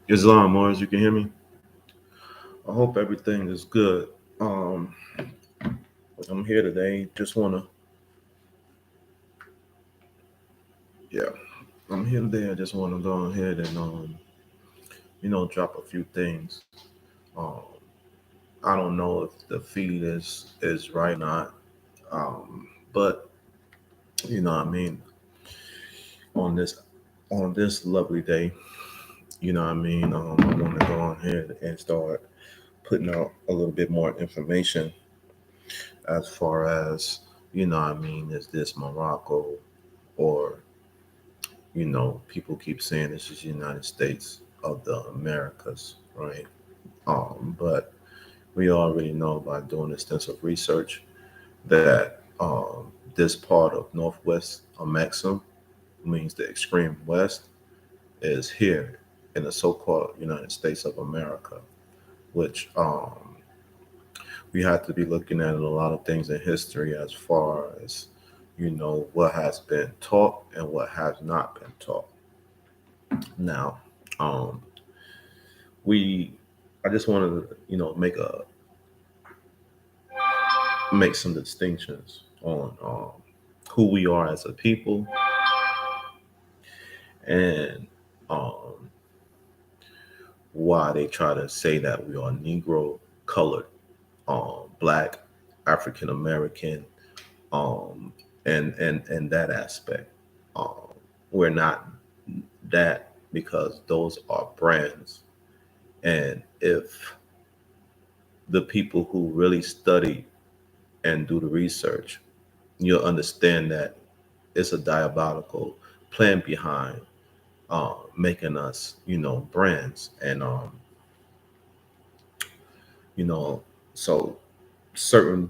Islam, Mars, you can hear me? I hope everything is good. Um, I'm here today. Just wanna, yeah, I'm here today. I just wanna go ahead and drop a few things. Um, I don't know if the feed is right or not. But what I mean, on this lovely day, I want to go ahead and start putting out a little bit more information as far as is this Morocco or people keep saying this is the United States of the Americas, right? But we already know by doing extensive research that this part of Northwest Maxim means the extreme West is here in the so-called United States of America, which we have to be looking at a lot of things in history as far as what has been taught and what has not been taught. Now, um, we I just wanted to make some distinctions on who we are as a people and um, why they try to say that we are Negro, colored, Black, African American, um, and that aspect. Um, we're not that because those are brands, and if the people who really study and do the research, you'll understand that it's a diabolical plan behind making us, brands, and you know, so certain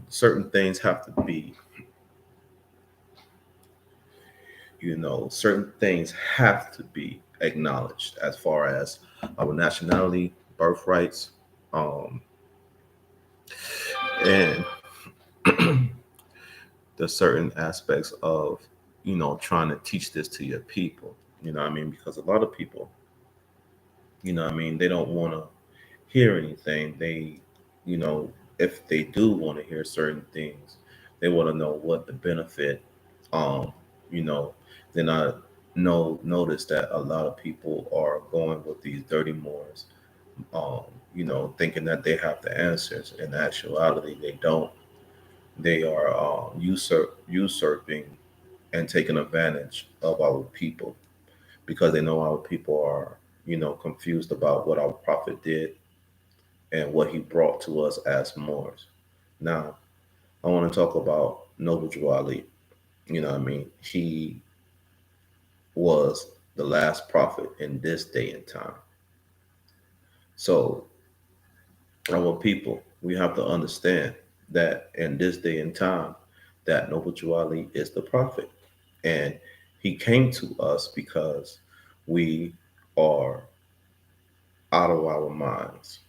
things have to be, certain things have to be acknowledged as far as our nationality, birthrights, um, and the certain aspects of trying to teach this to your people. Because a lot of people, they don't want to hear anything. They, you know, if they do want to hear certain things, they want to know what the benefit. Um, you know, then I notice that a lot of people are going with these dirty Moors, um, thinking that they have the answers. In actuality, they don't. They are usurping and taking advantage of our people because they know our people are, confused about what our prophet did and what he brought to us as Moors. Now, I want to talk about Noble Drew Ali. He was the last prophet in this day and time. So, our people, we have to understand that in this day and time, that Noble Drew Ali is the prophet. And he came to us because we are out of our minds.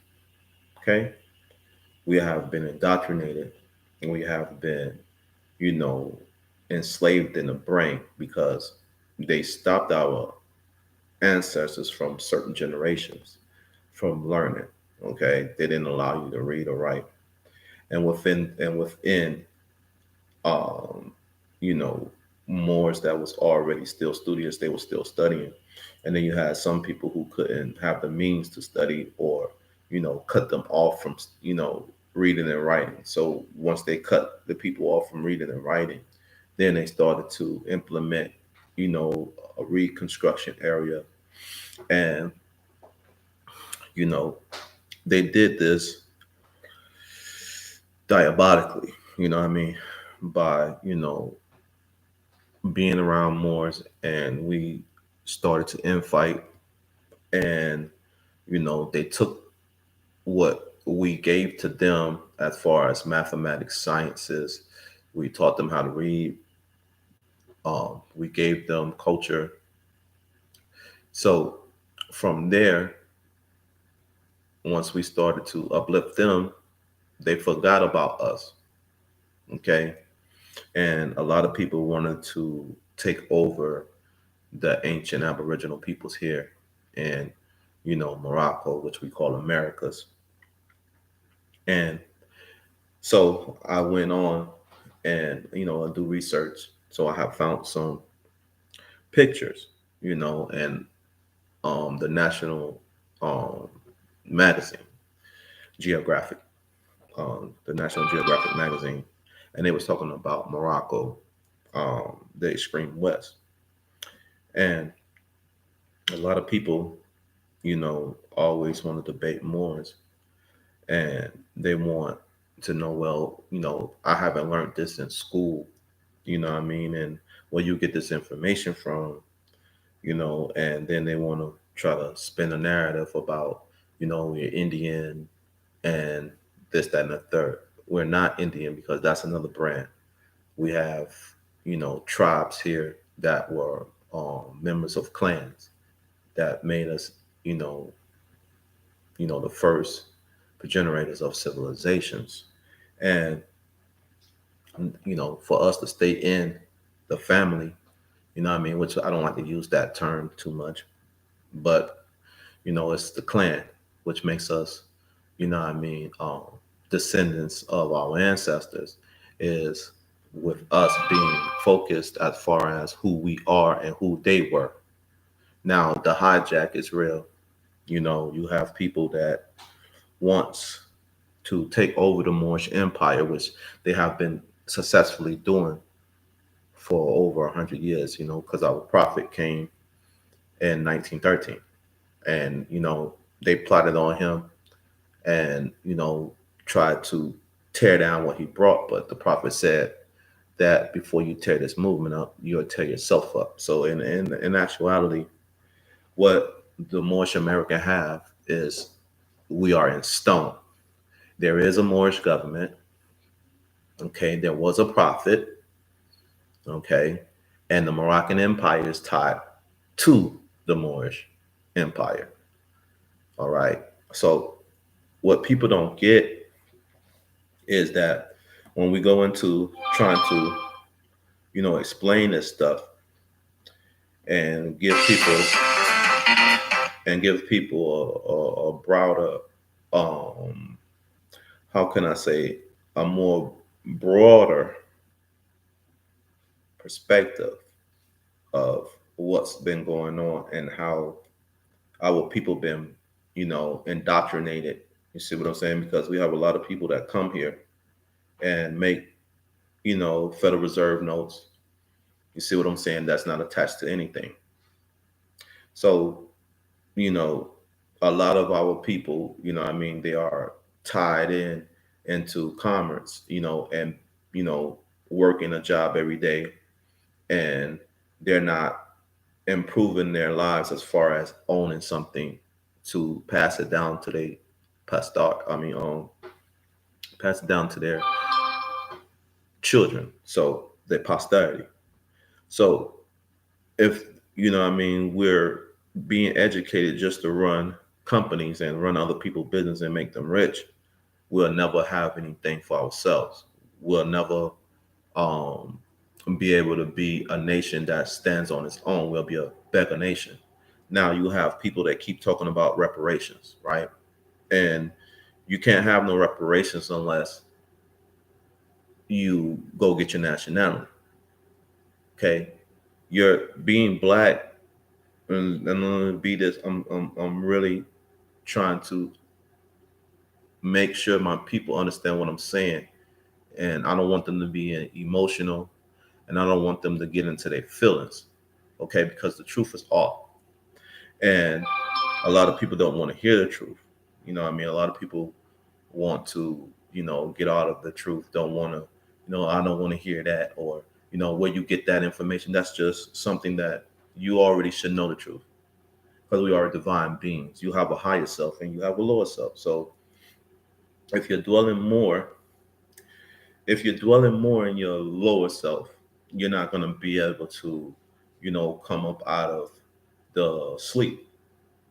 Okay? We have been indoctrinated and we have been, you know, enslaved in the brain because they stopped our ancestors from certain generations from learning. Okay? They didn't allow you to read or write. And within um, you know, Moors that was already still studious, they were still studying. And then you had some people who couldn't have the means to study or, cut them off from, reading and writing. So once they cut the people off from reading and writing, then they started to implement, a reconstruction area. And, you know, they did this diabolically, by, being around Moors, and we started to infight, and they took what we gave to them as far as mathematics, sciences. We taught them how to read. We gave them culture. So from there, once we started to uplift them, they forgot about us. Okay, and a lot of people wanted to take over the ancient Aboriginal peoples here, and Morocco, which we call Americas. And so I went on and, I do research. So I have found some pictures, and the national um, magazine, Geographic, the National Geographic magazine, and they was talking about Morocco, the extreme west. And a lot of people, always want to debate Moors, and they want to know, well, I haven't learned this in school, what I mean? And where you get this information from, and then they want to try to spin a narrative about, we're Indian and this, that, and the third. We're not Indian because that's another brand. We have, tribes here that were members of clans that made us, you know, the first progenitors of civilizations. And, for us to stay in the family, what I mean, which I don't like to use that term too much, but, it's the clan, which makes us, what I mean, descendants of our ancestors, is with us being focused as far as who we are and who they were. Now, the hijack is real. You have people that wants to take over the Moorish Empire, which they have been successfully doing for over 100 years, because our prophet came in 1913. And, they plotted on him and, tried to tear down what he brought. But the prophet said that before you tear this movement up, you'll tear yourself up. So in actuality, what the Moorish American have is we are in stone. There is a Moorish government. Okay. There was a prophet. Okay. And the Moroccan Empire is tied to the Moorish Empire. All right. So what people don't get is that when we go into trying to, explain this stuff and give people a broader, um, how can I say, a more broader perspective of what's been going on and how our people been, indoctrinated. You see what I'm saying? Because we have a lot of people that come here and make, Federal Reserve notes. You see what I'm saying? That's not attached to anything. So, you know, a lot of our people, they are tied into commerce, and, you know, working a job every day, and they're not improving their lives as far as owning something to pass it down to their pass it down to their children, so their posterity. So if we're being educated just to run companies and run other people's business and make them rich, we'll never have anything for ourselves. We'll never um, be able to be a nation that stands on its own. We'll be a beggar nation. Now you have people that keep talking about reparations, right? And you can't have no reparations unless you go get your nationality. Okay, you're being black, and I'm gonna be this. I'm really trying to make sure my people understand what I'm saying, and I don't want them to be emotional, and I don't want them to get into their feelings. Okay, because the truth is all, and a lot of people don't want to hear the truth. A lot of people want to, get out of the truth. Don't want to, I don't want to hear that, or where you get that information. That's just something that you already should know the truth, because we are divine beings. You have a higher self and you have a lower self. So if you're dwelling more, if you're dwelling more in your lower self, you're not going to be able to, come up out of the sleep.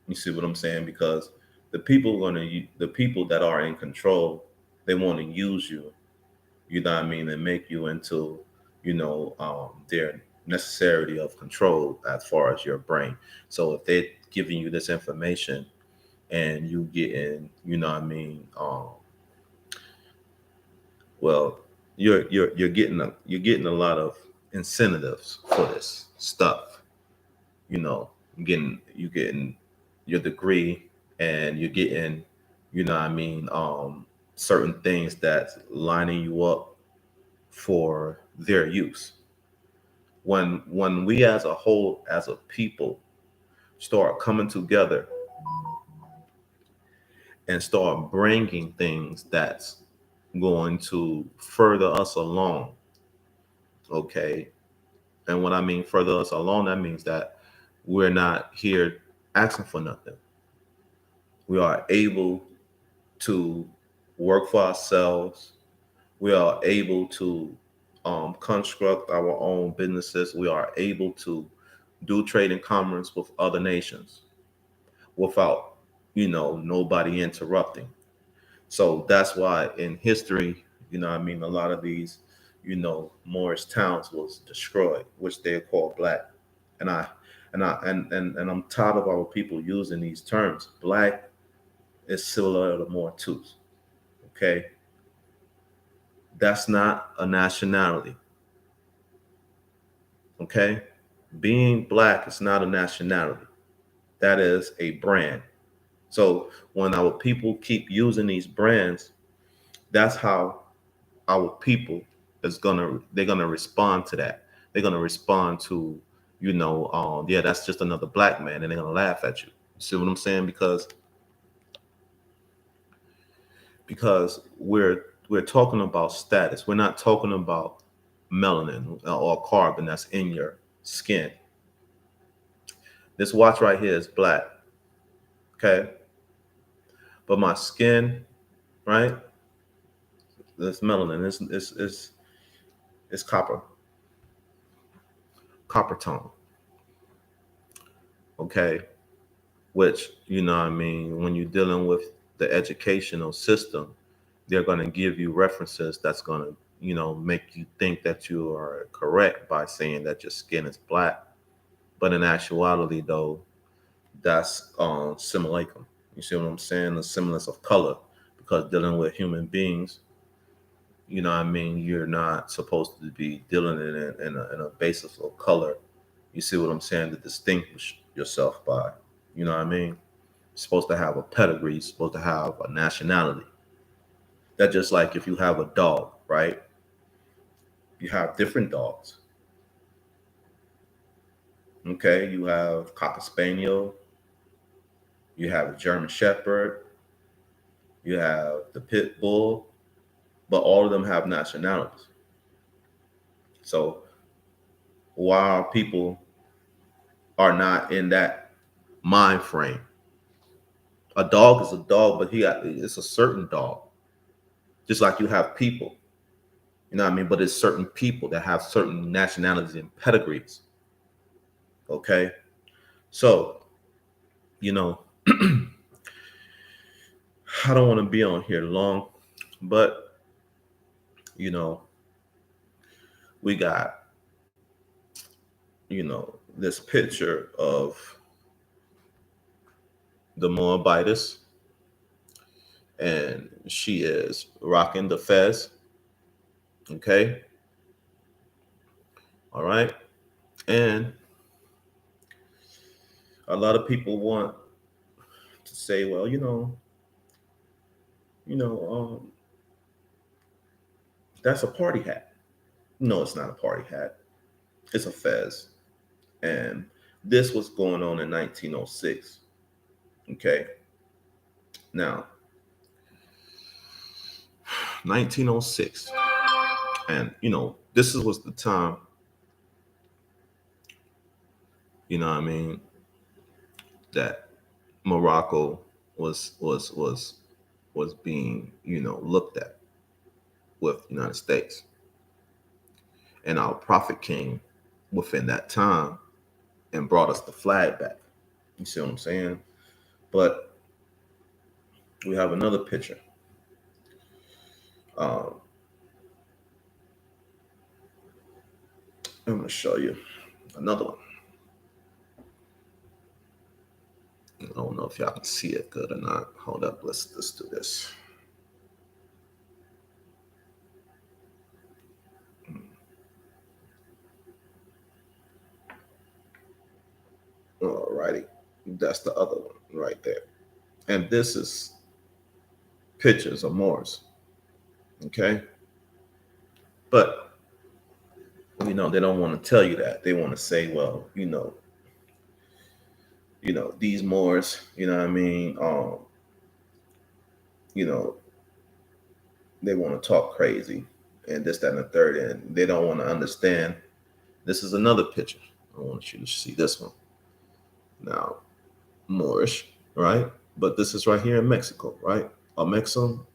You see what I'm saying? Because the people that are in control, they want to use you. And make you into, their necessity of control as far as your brain. So if they're giving you this information, and you getting, you know what I mean, well, you're getting a lot of incentives for this stuff. You getting your degree, and you're getting, you know what I mean, certain things that's lining you up for their use. When we as a whole, as a people, start coming together and start bringing things that's going to further us along, okay? And when I mean further us along, that means that we're not here asking for nothing. We are able to work for ourselves. We are able to construct our own businesses. We are able to do trade and commerce with other nations without, nobody interrupting. So that's why in history, I mean, a lot of these, Moorish towns was destroyed, which they call black. And and I'm tired of our people using these terms. Black is similar to more tooth. Okay, that's not a nationality. Okay, being black is not a nationality. That is a brand. So when our people keep using these brands, that's how our people they're gonna respond to that. They're gonna respond to, yeah, that's just another black man, and they're gonna laugh at you. See what I'm saying? Because we're talking about status. We're not talking about melanin or carbon that's in your skin. This watch right here is black, okay, but my skin, right? This melanin is copper tone, okay. Which, what I mean, when you're dealing with the educational system, they're going to give you references that's going to, make you think that you are correct by saying that your skin is black. But in actuality, though, that's simulacrum. You see what I'm saying? The semblance of color, because dealing with human beings, what I mean, you're not supposed to be dealing in a basis of color. You see what I'm saying? To distinguish yourself by, what I mean? You're supposed to have a pedigree. You're supposed to have a nationality. That's just like if you have a dog, right? You have different dogs. Okay, you have Cocker Spaniel, you have a German Shepherd, you have the Pit Bull, but all of them have nationalities. So why our people are not in that mind frame? A dog is a dog, but it's a certain dog. Just like you have people, you know what I mean? But it's certain people that have certain nationalities and pedigrees. Okay. So, you know, I don't want to be on here long, but you know, we got, this picture of the Moabitess, and she is rocking the fez. Okay. All right. And a lot of people want to say, well, you know, that's a party hat. No, it's not a party hat. It's a fez. And this was going on in 1906. Okay. Now, 1906. And, this was the time, what I mean, that Morocco was being, looked at with the United States. And our prophet came within that time and brought us the flag back. You see what I'm saying? But we have another picture. Um, I'm going to show you another one. I don't know if y'all can see it good or not. Hold up, let's do this. All righty, that's the other one right there. And this is pictures of Moors. Okay, but they don't want to tell you that. They want to say, well, these Moors, what I mean, you know, they want to talk crazy and this, that, and the third, and they don't want to understand. This is another picture. I want you to see this one. Now, Moorish, right? But this is right here in Mexico, right? A Mexican,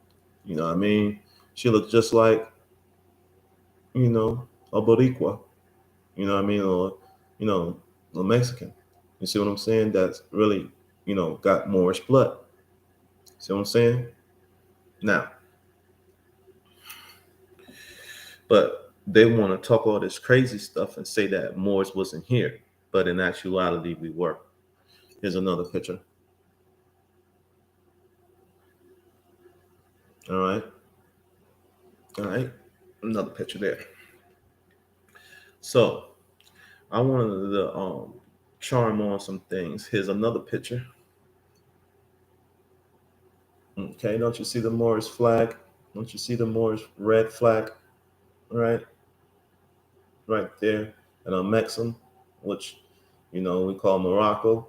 what I mean? She looks just like, a Boricua, what I mean? Or, you know, a Mexican. You see what I'm saying? That's really, got Moorish blood. See what I'm saying? Now, but they want to talk all this crazy stuff and say that Moors wasn't here. But in actuality, we were. Here's another picture. All right. All right. Another picture there. So I wanted to charm on some things. Here's another picture. Okay, don't you see the Moorish flag? Don't you see the Moorish red flag? All right, right there. And a Mexican, which, we call Morocco,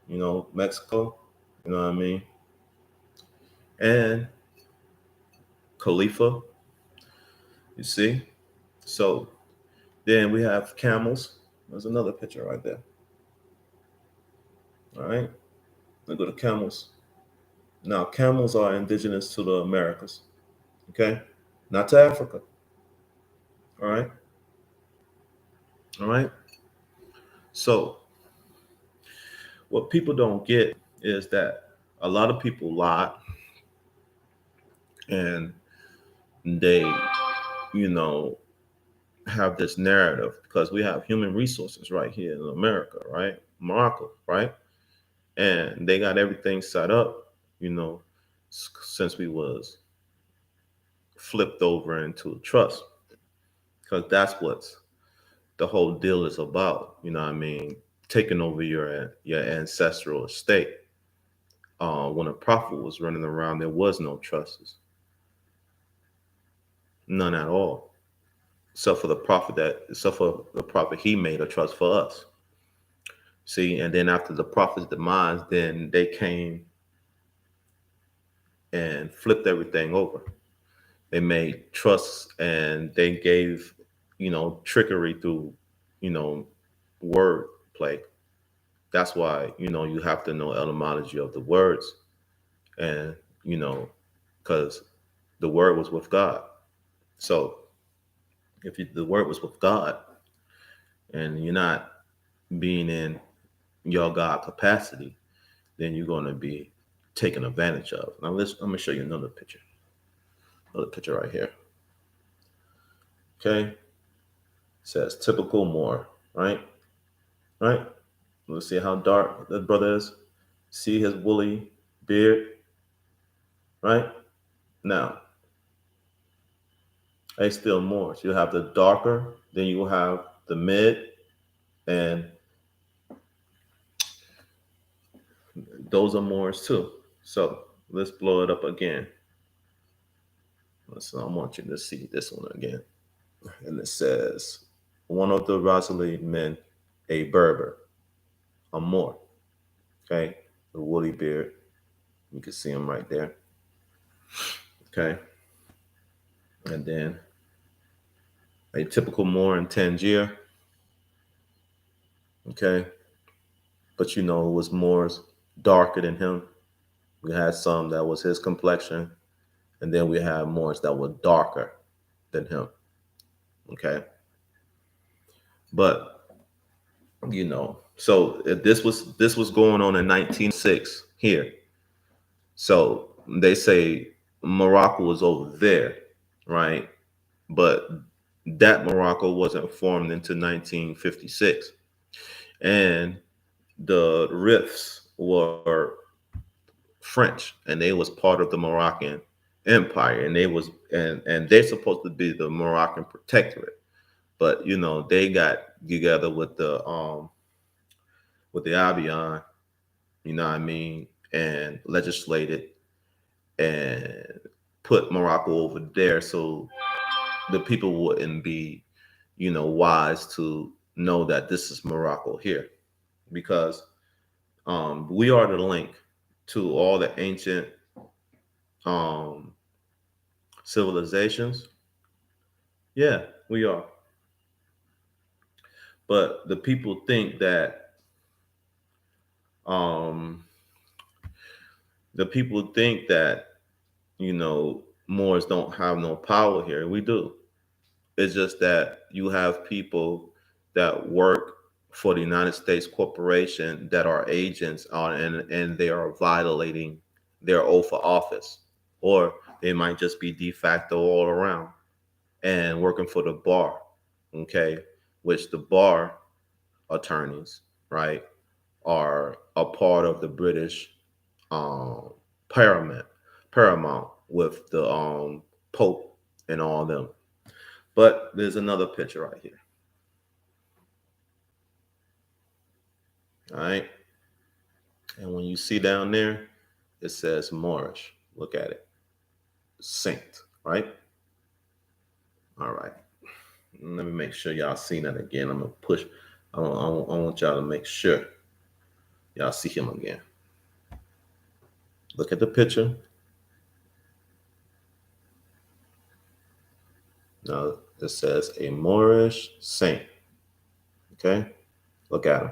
Mexico, you know what I mean? And Khalifa, you see? So then we have camels. There's another picture right there. All right, look at the camels. Now, camels are indigenous to the Americas, okay? Not to Africa, all right? All right. So, what people don't get is that a lot of people lie and they, you know, have this narrative because we have human resources right here in America, right? Morocco, right? And they got everything set up, since we was flipped over into a trust because that's what's the whole deal is about. You know what I mean? Taking over your ancestral estate. When a prophet was running around, there was no trusts, none at all, except for the prophet he made a trust for us. See, and then after the prophet's demise, then they came and flipped everything over. They made trusts and they gave, trickery through, you know, word play. That's why, you have to know etymology of the words and, because the word was with God. So if the word was with God and you're not being in your God capacity, then you're going to be taken advantage of. Now let me show you another picture right here. Okay, it says typical Moor, right? Right. Let's see how dark that brother is. See his woolly beard, right? Now, they still Moors. You have the darker, then you will have the mid, and those are Moors too. So let's blow it up again. So I want you to see this one again. And it says, one of the Rosalind men, a Berber, a Moor. Okay, the woolly beard. You can see him right there. Okay, and then a typical Moor in Tangier. Okay, but it was Moors darker than him. We had some that was his complexion, and then we had Moors that were darker than him. Okay, but so this was going on in 1906 here. So they say Morocco was over there, right? But that Morocco wasn't formed until 1956, and the rifts were French, and they was part of the Moroccan Empire, and and they're supposed to be the Moroccan protectorate. But they got together with the Abion, what I mean, and legislated and put Morocco over there so the people wouldn't be, wise to know that this is Morocco here, because we are the link to all the ancient um, civilizations. Yeah, we are. But um, the people think that Moors don't have no power here. We do. It's just that you have people that work for the United States corporation that are agents on, and they are violating their oath of office, or they might just be de facto all around and working for the bar, okay, which the bar attorneys, right, are a part of the British um, paramount, paramount with the Pope and all them. But there's another picture right here. All right. And when you see down there, it says Moorish. Look at it. Saint, right? All right. Let me make sure y'all seen that again. I'm going to push. I want y'all to make sure y'all see him again. Look at the picture. Now it says a Moorish saint. Okay. Look at him.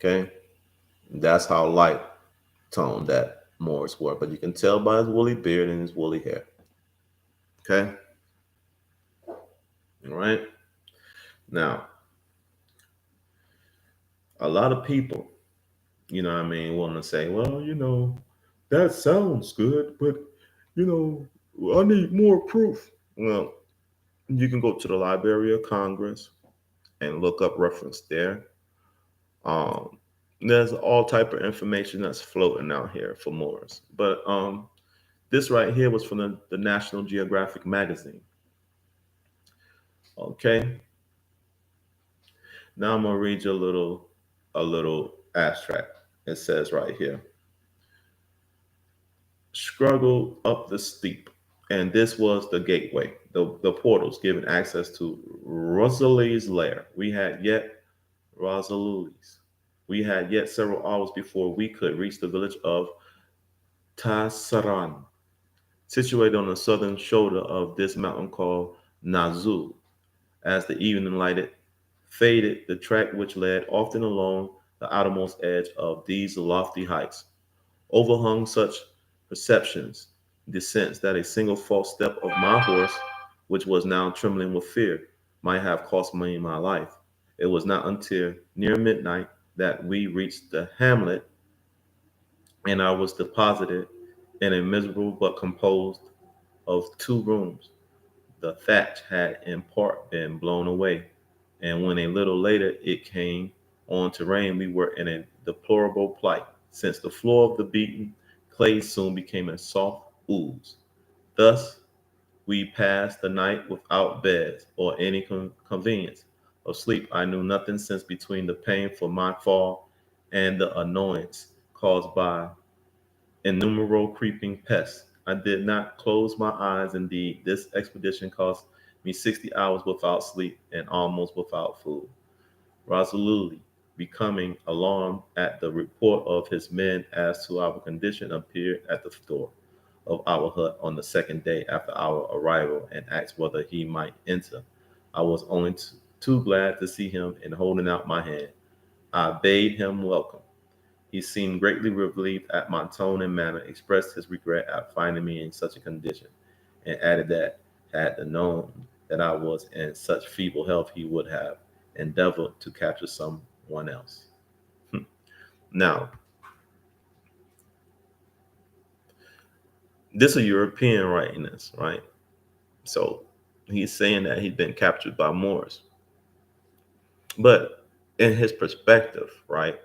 Okay. That's how light toned that Moors were. But you can tell by his woolly beard and his woolly hair. Okay. All right. Now, a lot of people, want to say, well, that sounds good, but, I need more proof. Well, you can go to the Library of Congress and look up reference there. Um, there's all type of information that's floating out here for Moors. But this right here was from the National Geographic magazine. Okay. Now I'm gonna read you a little abstract. It says right here, struggle up the steep. And this was the gateway, the portals giving access to Rosalie's lair. Rosalie's. We had yet several hours before we could reach the village of Tasaran, situated on the southern shoulder of this mountain called Nazul. As the evening lighted, faded the track which led often along the outermost edge of these lofty heights, overhung such perceptions, descents that a single false step of my horse, which was now trembling with fear, might have cost me my life. It was not until near midnight that we reached the hamlet, and I was deposited in a miserable but composed of two rooms. The thatch had in part been blown away, and when a little later it came on to rain, we were in a deplorable plight, since the floor of the beaten clay soon became a soft ooze. Thus we passed the night without beds or any convenience of sleep. I knew nothing, since between the pain for my fall and the annoyance caused by innumerable creeping pests, I did not close my eyes. Indeed, this expedition cost me 60 hours without sleep and almost without food. Resolutely becoming alarmed at the report of his men as to our condition, appeared at the door of our hut on the second day after our arrival and asked whether he might enter. I was only too glad to see him, and holding out my hand, I bade him welcome. He seemed greatly relieved at my tone and manner, expressed his regret at finding me in such a condition, and added that had he known that I was in such feeble health, he would have endeavored to capture someone else. Now, this is a European writing this, right? So he's saying that he'd been captured by Moors. But in his perspective, right,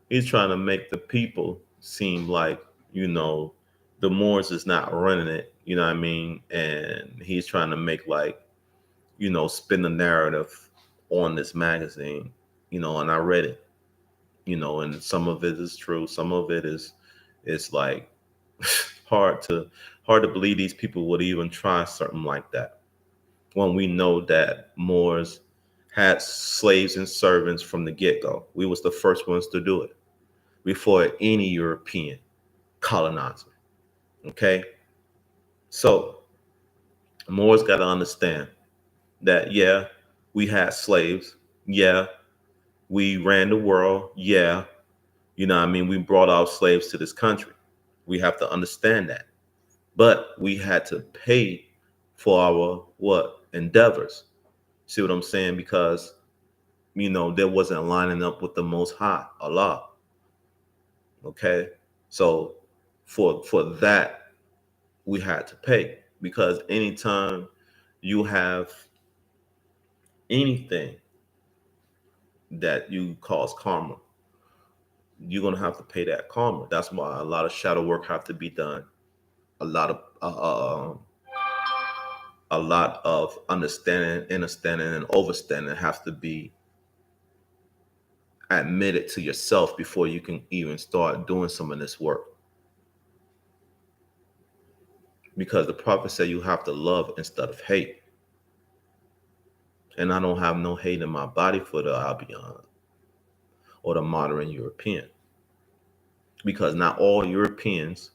He's trying to make the people seem like, you know, the Moors is not running it, you know what I mean? And he's trying to make like, spin the narrative on this magazine, and I read it, and some of it is true, some of it is it's like hard to hard to believe these people would even try something like that when we know that Moors had slaves and servants from the get-go. We was the first ones to do it before any European colonizer. Okay? So Moors got to understand that, yeah, we had slaves. Yeah, we ran the world. Yeah, I mean, we brought our slaves to this country. We have to understand that. But we had to pay for our what? Endeavors. See what I'm saying? Because, there wasn't lining up with the Most High, Allah. Okay? So for that, we had to pay, because anytime you have anything that you cause karma, you're gonna have to pay that karma. That's why a lot of shadow work have to be done. A lot of understanding, understanding, and overstanding have to be admitted to yourself before you can even start doing some of this work. Because the prophet said you have to love instead of hate. And I don't have no hate in my body for the Albion or the modern European. Because not all Europeans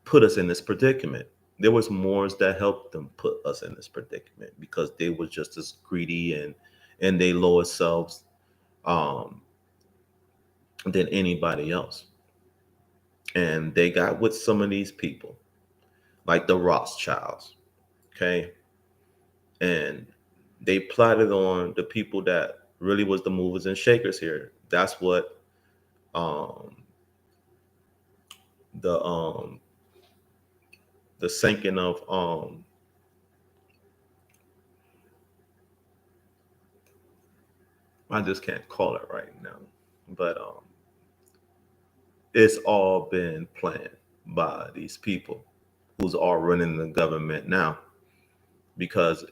put us in this predicament. There was Moors that helped them put us in this predicament because they were just as greedy and they lower selves um, than anybody else. And they got with some of these people, like the Rothschilds, okay? And they plotted on the people that really was the movers and shakers here. That's what um, the sinking of I just can't call it right now, but it's all been planned by these people who's all running the government now, because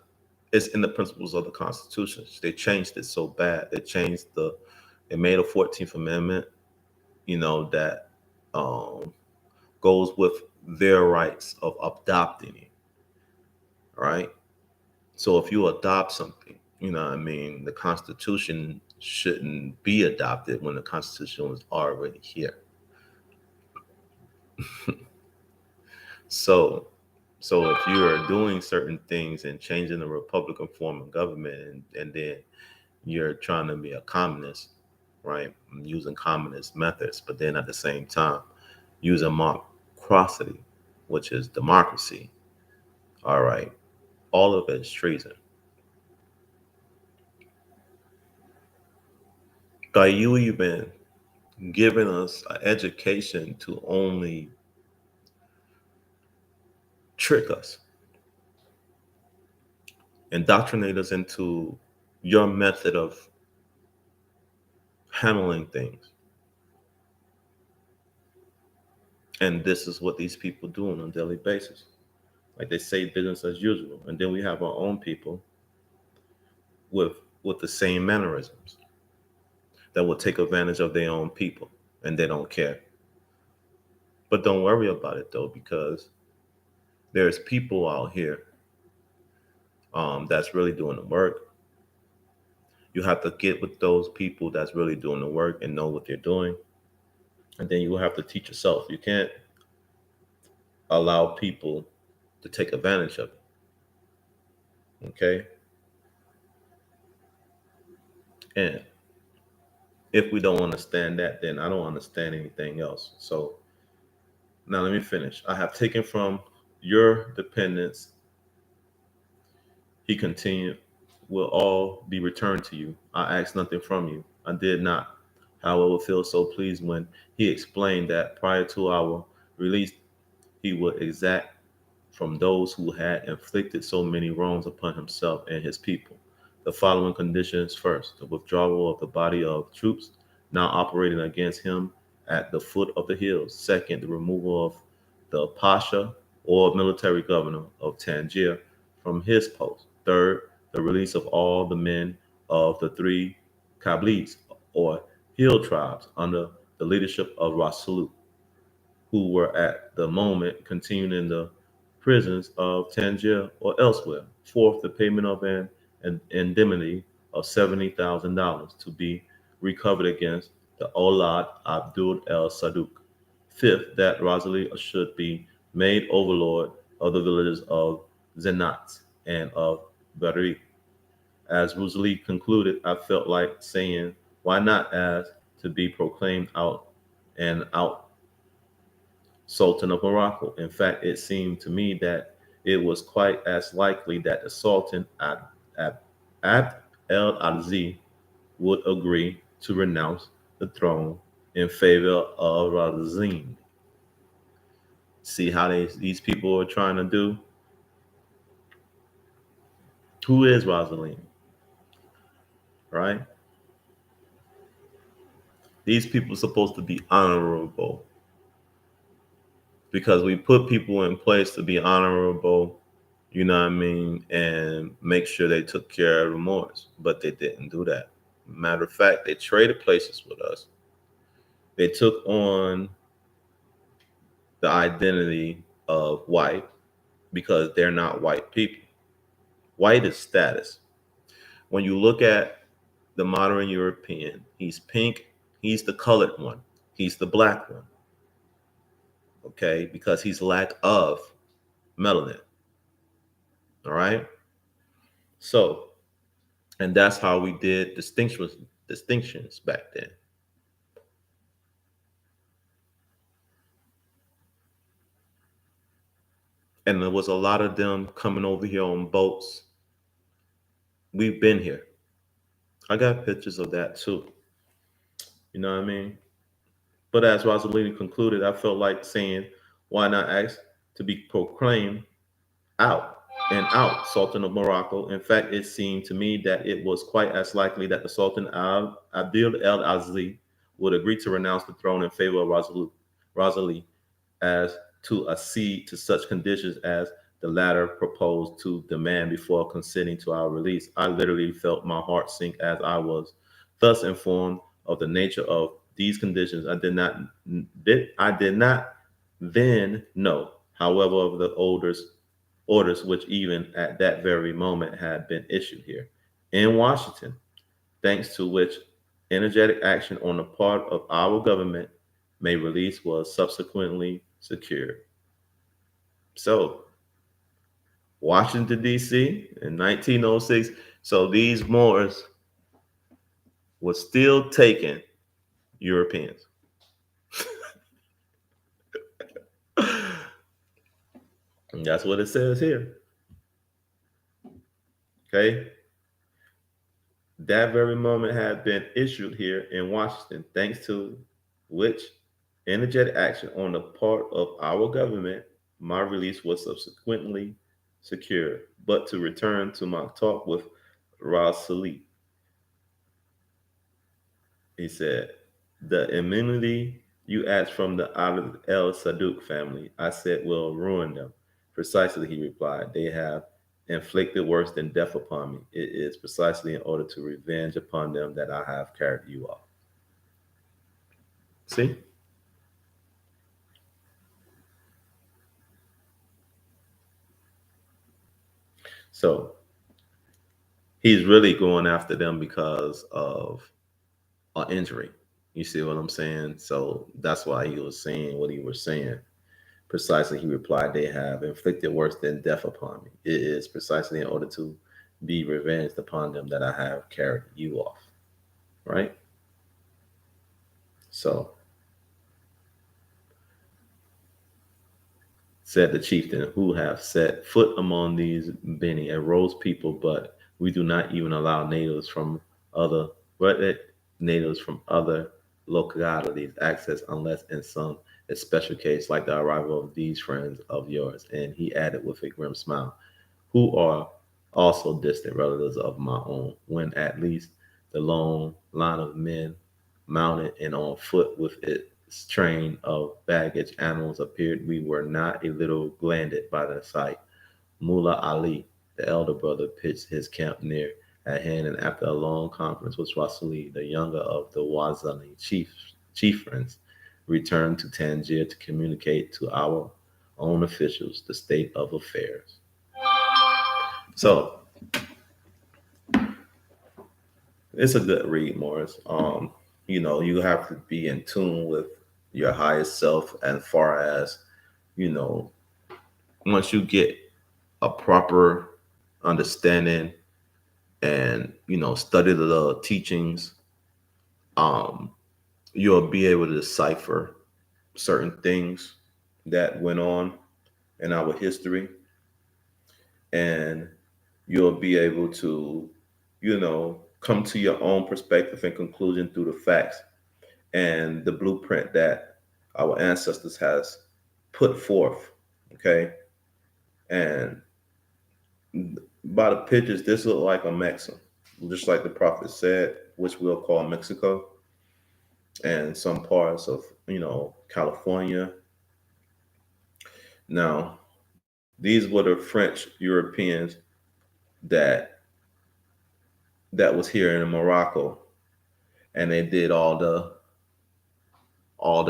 it's in the principles of the Constitution. They changed it so bad. They made a 14th Amendment, that um, goes with their rights of adopting it, right? So if you adopt something, what I mean, the Constitution shouldn't be adopted when the Constitution was already here. So, if you are doing certain things and changing the Republican form of government, and then you're trying to be a communist, right? Using communist methods, but then at the same time using democracy, which is democracy. All right, all of it is treason. By you even giving us an education to only trick us, indoctrinate us into your method of handling things. And this is what these people do on a daily basis. Like they say business as usual. And then we have our own people with the same mannerisms that will take advantage of their own people, and they don't care. But don't worry about it though, because there's people out here that's really doing the work. You have to get with those people that's really doing the work and know what they're doing. And then you will have to teach yourself. You can't allow people to take advantage of it. Okay. And if we don't understand that, then I don't understand anything else. So now let me finish. I have taken from your dependence, he continued, will all be returned to you. I asked nothing from you. I did not. However, feel so pleased when he explained that prior to our release, he would exact from those who had inflicted so many wrongs upon himself and his people the following conditions: first, the withdrawal of the body of troops now operating against him at the foot of the hills. Second, the removal of the Pasha or military governor of Tangier from his post. Third, the release of all the men of the three Kabyles or hill tribes under the leadership of Rasulu, who were at the moment continuing in the prisons of Tangier or elsewhere. Fourth, the payment of an indemnity of $70,000 to be recovered against the Olad Abdul El Saduk. Fifth, that Rosalie should be made overlord of the villages of Zenat and of Bari. As Rosalie concluded, I felt like saying, why not ask to be proclaimed out and out Sultan of Morocco? In fact, it seemed to me that it was quite as likely that the Sultan Ab, Abd el Aziz would agree to renounce the throne in favor of Razin. See how these people are trying to do? Who is Rosalind? Right? These people are supposed to be honorable because we put people in place to be honorable, you know what I mean, and make sure they took care of the Moors. But they didn't do that. Matter of fact, they traded places with us. They took on the identity of white because they're not white people. White is status. When you look at the modern European, he's pink, he's the colored one, he's the black one, okay, because he's lack of melanin. All right. So, and that's how we did distinctions back then. And there was a lot of them coming over here on boats. We've been here. I got pictures of that too. You know what I mean? But as Rosalini concluded, I felt like saying, why not ask to be proclaimed out and out Sultan of Morocco? In fact, it seemed to me that it was quite as likely that the Sultan Abdul El Aziz would agree to renounce the throne in favor of Rosalie as to accede to such conditions as the latter proposed to demand before consenting to our release. I literally felt my heart sink as I was thus informed of the nature of these conditions. I did not then know, however, of the orders which even at that very moment had been issued here in Washington, thanks to which energetic action on the part of our government may release was subsequently secured. So, Washington, D.C. in 1906. So these Moors were still taking Europeans. And that's what it says here. Okay. That very moment had been issued here in Washington, thanks to which energetic action on the part of our government, my release was subsequently secured. But to return to my talk with Rasali, he said, the immunity you asked from the El Saduk family, I said, will ruin them. Precisely, he replied, they have inflicted worse than death upon me. It is precisely in order to revenge upon them that I have carried you off. See? So he's really going after them because of an injury. You see what I'm saying? So that's why he was saying what he was saying. Precisely, he replied, they have inflicted worse than death upon me. It is precisely in order to be revenged upon them that I have carried you off. Right? So, said the chieftain, who have set foot among these Beni and Rose people, but we do not even allow other natives from other localities access unless in some special case, like the arrival of these friends of yours. And he added with a grim smile, who are also distant relatives of my own, when at least the long line of men mounted and on foot with its train of baggage animals appeared. We were not a little gladdened by the sight. Mullah Ali, the elder brother, pitched his camp near at hand, and after a long conference with Swasili, the younger of the Wazani chieftains, returned to Tangier to communicate to our own officials the state of affairs. So it's a good read, Morris. You have to be in tune with your highest self as far as, you know, once you get a proper understanding and, study the teachings, um, you'll be able to decipher certain things that went on in our history, and you'll be able to, come to your own perspective and conclusion through the facts and the blueprint that our ancestors has put forth. Okay, and by the pictures, this look like a Mexican, just like the prophet said, which we'll call Mexico, and some parts of California. Now, these were the French Europeans that was here in Morocco, and they did all the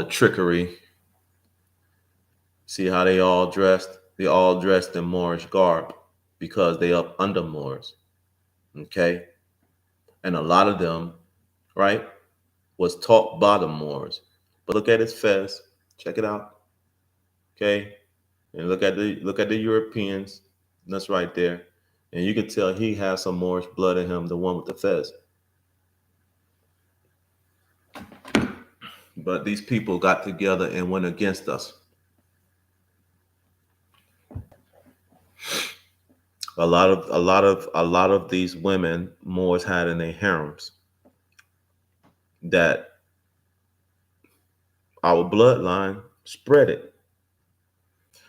trickery. See how they all dressed? They all dressed in Moorish garb because they up under Moors. Okay, and a lot of them, right, was taught by the Moors. But look at his fez. Check it out. Okay, and look at the Europeans. That's right there, and you can tell he has some Moorish blood in him. The one with the fez. But these people got together and went against us. A lot of these women Moors had in their harems that our bloodline spread it.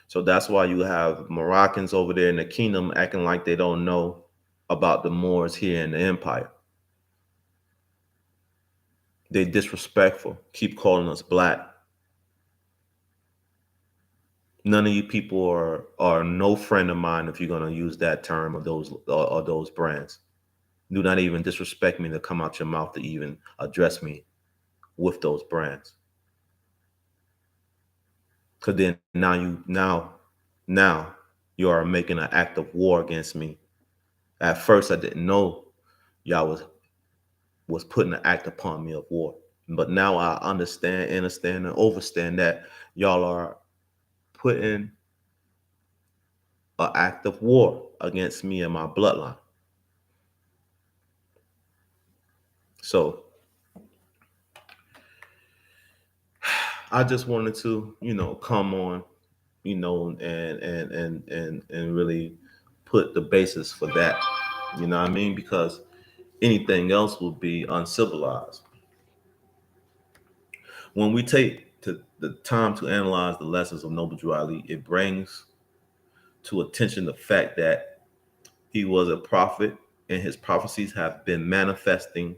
So that's why you have Moroccans over there in the kingdom acting like they don't know about the Moors here in the empire. They disrespectful, keep calling us black. None of you people are no friend of mine if you're gonna use that term or those brands. Do not even disrespect me to come out your mouth to even address me with those brands. Cause then now you are making an act of war against me. At first I didn't know y'all was putting an act upon me of war. But now I understand, and overstand that y'all are putting an act of war against me and my bloodline. So I just wanted to, come on, and really put the basis for that. You know what I mean? Because anything else would be uncivilized. When we take the time to analyze the lessons of Noble Drew Ali, it brings to attention the fact that he was a prophet and his prophecies have been manifesting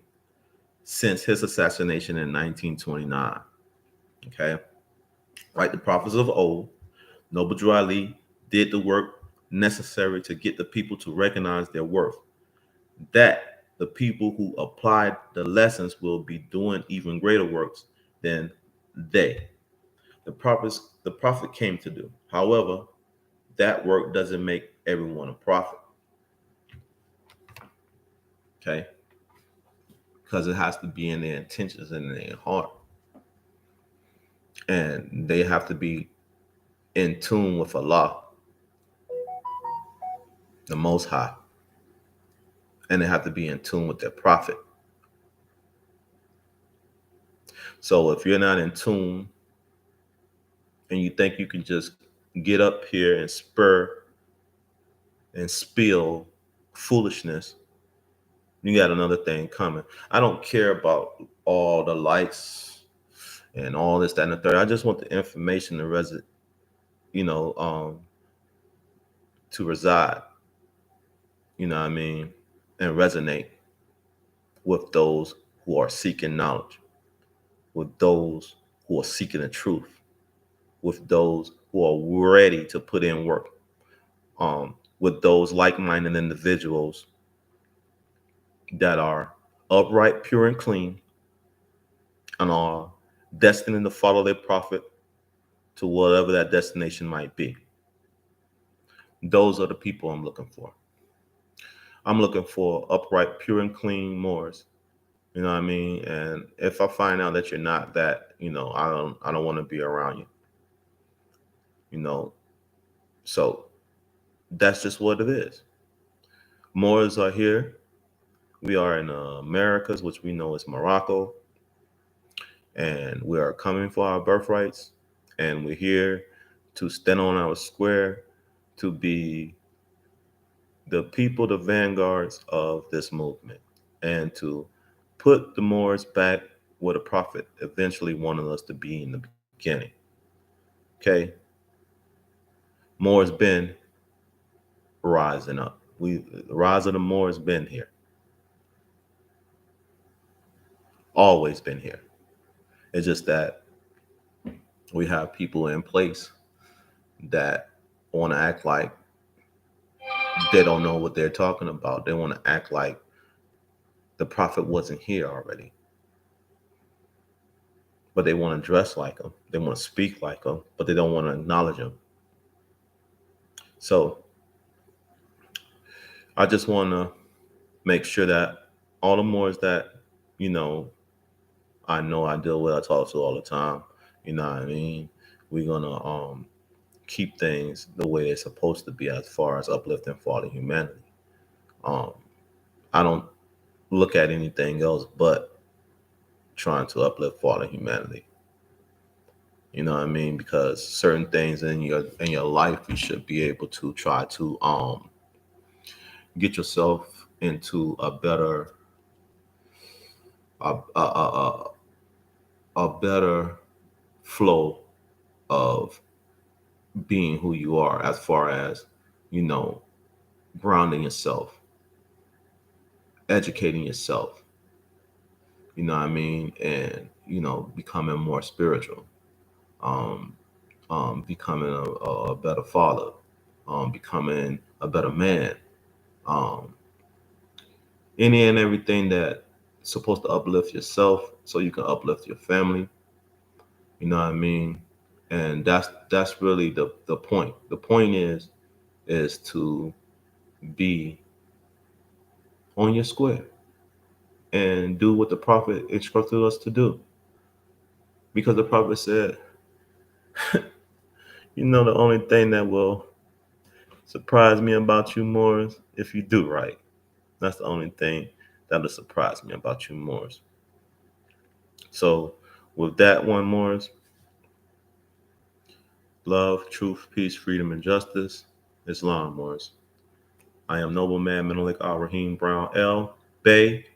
since his assassination in 1929. Okay. Like the prophets of old, Noble Drew Ali did the work necessary to get the people to recognize their worth. That the people who applied the lessons will be doing even greater works than they. The prophet came to do. However, that work doesn't make everyone a prophet. Okay, because it has to be in their intentions and in their heart, and they have to be in tune with Allah, the Most High, and they have to be in tune with their prophet. So if you're not in tune and you think you can just get up here and spur and spill foolishness, you got another thing coming. I don't care about all the likes and all this, that, and the third. I just want the information you know, um, to reside, what I mean, and resonate with those who are seeking knowledge. with those who are seeking the truth, with those who are ready to put in work, with those like-minded individuals that are upright, pure, and clean, and are destined to follow their prophet to whatever that destination might be. Those are the people I'm looking for. I'm looking for upright, pure, and clean Moors. You know what I mean? And if I find out that you're not that, I don't want to be around you. You know, so that's just what it is. Moors are here. We are in Americas, which we know is Morocco, and we are coming for our birthrights, and we're here to stand on our square, to be the people, the vanguards of this movement, and to put the Moors back where the prophet eventually wanted us to be in the beginning. Okay, Moors been rising up. The rise of the Moors been here, always been here. It's just that we have people in place that want to act like they don't know what they're talking about. They want to act like the prophet wasn't here already, but they want to dress like him. They want to speak like him, but they don't want to acknowledge him. So I just want to make sure that all the Moors that, you know, I deal with, I talk to all the time, you know what I mean? We're going to keep things the way they're supposed to be as far as uplifting fallen humanity. Um, I don't look at anything else but trying to uplift fallen humanity. You know what I mean? Because certain things in your life you should be able to try to get yourself into a a, a, a better flow of being who you are, as far as, you know, grounding yourself, educating yourself, you know what I mean, and becoming more spiritual, um, becoming a better father, becoming a better man, um, any and everything that's supposed to uplift yourself so you can uplift your family. You know what I mean? And that's really the point. The point is to be on your square and do what the prophet instructed us to do. Because the prophet said, the only thing that will surprise me about you more is if you do right. That's the only thing that'll surprise me about you more. So with that one, Morris, love, truth, peace, freedom, and justice. Islam, Morris. I am Nobleman Menelik Al Rahim Brown L. Bay,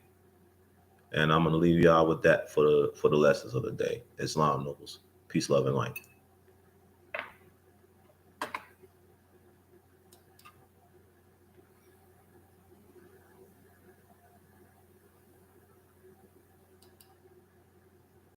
and I'm gonna leave y'all with that for the lessons of the day. Islam nobles. Peace, love, and light.